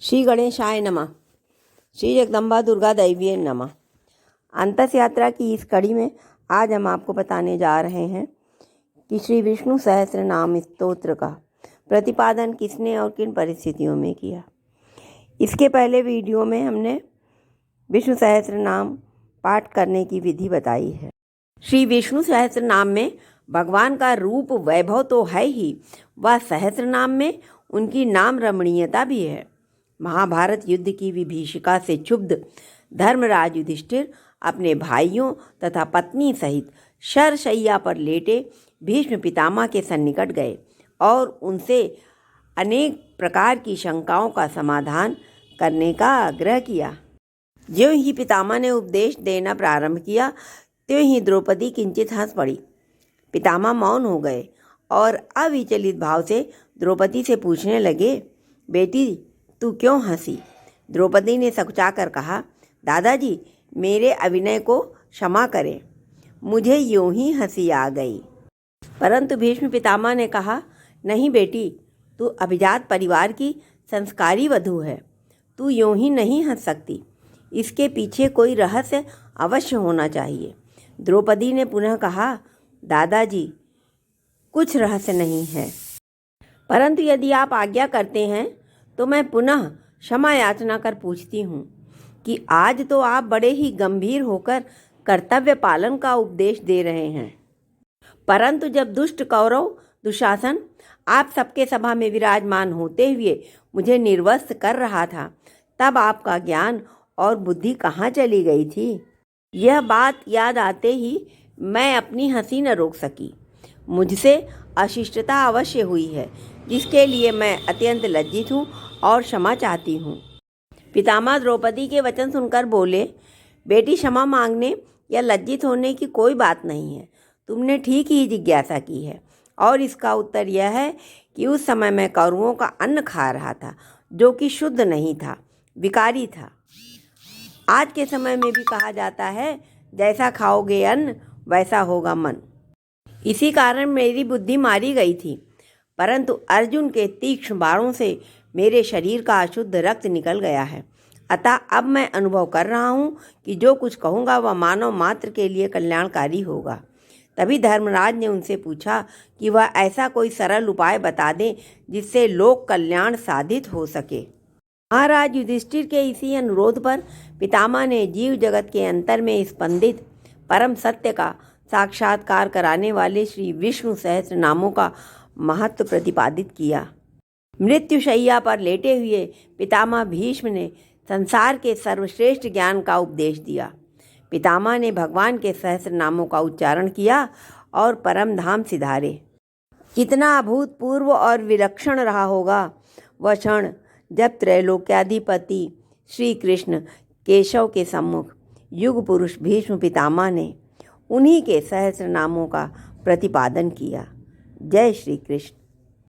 श्री गणेशाय नमः। श्री जगदम्बा दुर्गा दैवीय नमः। अंतस यात्रा की इस कड़ी में आज हम आपको बताने जा रहे हैं कि श्री विष्णु सहस्त्र नाम स्तोत्र का प्रतिपादन किसने और किन परिस्थितियों में किया। इसके पहले वीडियो में हमने विष्णु सहस्त्र नाम पाठ करने की विधि बताई है। श्री विष्णु सहस्त्र नाम में भगवान का रूप वैभव तो है ही, वह सहस्त्र नाम में उनकी नाम रमणीयता भी है। महाभारत युद्ध की विभीषिका से क्षुब्ध धर्मराज युधिष्ठिर अपने भाइयों तथा पत्नी सहित शरशैया पर लेटे भीष्म पितामह के सन्निकट गए और उनसे अनेक प्रकार की शंकाओं का समाधान करने का आग्रह किया। ज्यों ही पितामह ने उपदेश देना प्रारंभ किया त्यों ही द्रौपदी किंचित हंस पड़ी। पितामह मौन हो गए और अविचलित भाव से द्रौपदी से पूछने लगे, बेटी तू क्यों हंसी? द्रौपदी ने सकुचाकर कहा, दादाजी मेरे अभिनय को क्षमा करें, मुझे यूं ही हंसी आ गई। परंतु भीष्म पितामह ने कहा, नहीं बेटी, तू अभिजात परिवार की संस्कारी वधू है, तू यूं ही नहीं हंस सकती, इसके पीछे कोई रहस्य अवश्य होना चाहिए। द्रौपदी ने पुनः कहा, दादाजी कुछ रहस्य नहीं है, परंतु यदि आप आज्ञा करते हैं तो मैं पुनः क्षमा याचना कर पूछती हूँ कि आज तो आप बड़े ही गंभीर होकर कर्तव्य पालन का उपदेश दे रहे हैं, परंतु जब दुष्ट कौरव दुशासन आप सबके सभा में विराजमान होते हुए मुझे निर्वस्त्र कर रहा था, तब आपका ज्ञान और बुद्धि कहाँ चली गई थी? यह बात याद आते ही मैं अपनी हंसी न रोक सकी। मुझसे अशिष्टता अवश्य हुई है, जिसके लिए मैं अत्यंत लज्जित हूँ और क्षमा चाहती हूँ। पितामह द्रौपदी के वचन सुनकर बोले, बेटी क्षमा मांगने या लज्जित होने की कोई बात नहीं है, तुमने ठीक ही जिज्ञासा की है और इसका उत्तर यह है कि उस समय मैं कौरवों का अन्न खा रहा था जो कि शुद्ध नहीं था, विकारी था। आज के समय में भी कहा जाता है, जैसा खाओगे अन्न वैसा होगा मन। इसी कारण मेरी बुद्धि मारी गई थी, परंतु अर्जुन के तीक्ष्ण बाणों से मेरे शरीर का अशुद्ध रक्त निकल गया है। अतः अब मैं अनुभव कर रहा हूँ कि जो कुछ कहूँगा वह मानव मात्र के लिए कल्याणकारी होगा। तभी धर्मराज ने उनसे पूछा कि वह ऐसा कोई सरल उपाय बता दें जिससे लोक कल्याण साधित हो सके। महाराज युधिष्ठिर के इसी अनुरोध पर पितामह ने जीव जगत के अंतर में स्पंदित परम सत्य का साक्षात्कार कराने वाले श्री विष्णु सहस्त्र नामों का महत्व प्रतिपादित किया। मृत्युशैया पर लेटे हुए पितामह भीष्म ने संसार के सर्वश्रेष्ठ ज्ञान का उपदेश दिया। पितामह ने भगवान के सहस्त्र नामों का उच्चारण किया और परम धाम सिधारे। कितना अभूतपूर्व और विलक्षण रहा होगा वह क्षण जब त्रैलोक्याधिपति श्री कृष्ण केशव के सम्मुख युग पुरुष भीष्म पितामह ने उन्हीं के सहस्त्र नामों का प्रतिपादन किया। जय श्री कृष्ण।